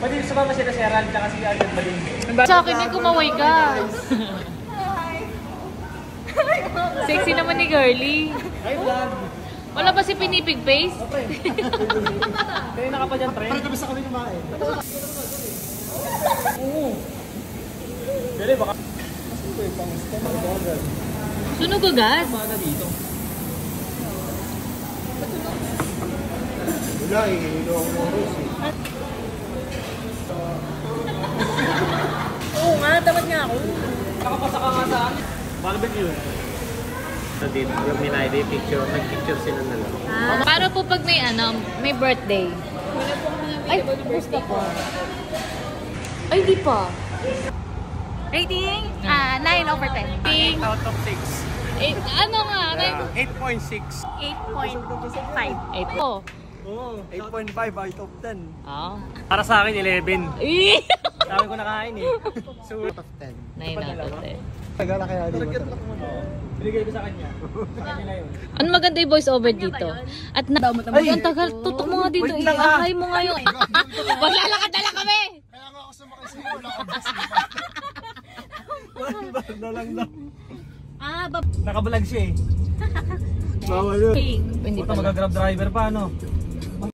Pwede sumama sila si Aral, tsaka si Agad Baling. Sa akin din kumaway ka. Sexy naman ni Girly. Ay, vlog. Wala ba si Pinipig Face? Kaya naka pa dyan, pre. Parang kabisa kami kumain. Oo. Dali, baka... Sunog agad. Baka dito. Wala eh, ilo ang oras eh. Oo nga, tamad nga ako. Nakapasa ka nga saan? Barbecue. So dito, yung minayda yung picture, nag-picture sila na lang. Para po pag may may birthday. Ay, gusto po. Ay, di pa. Rating? 9 over 10. 8 out of 6. Ano nga? 8.6. 8.5. 8 po. Oo, 8.5 out of 10. Oh. Para sa akin, 11. Dami ko nakain eh. So, Out of 10. 9 out of 10. Tagala kaya di ba? binigay ko sa kanya. Sa kanya yun. Ano maganda yung voice over dito? At na... Ay! Ang tagal. Tutok mo nga dito. Iakay mo nga yung... Maglalakad na lang kami! Kaya nga ako sumakay sa'yo, wala akong basipan. Na lang daw. Ah, Nakabalag siya eh. Bawal yun. Hindi Puta, pa. mag-grab driver pa, ano?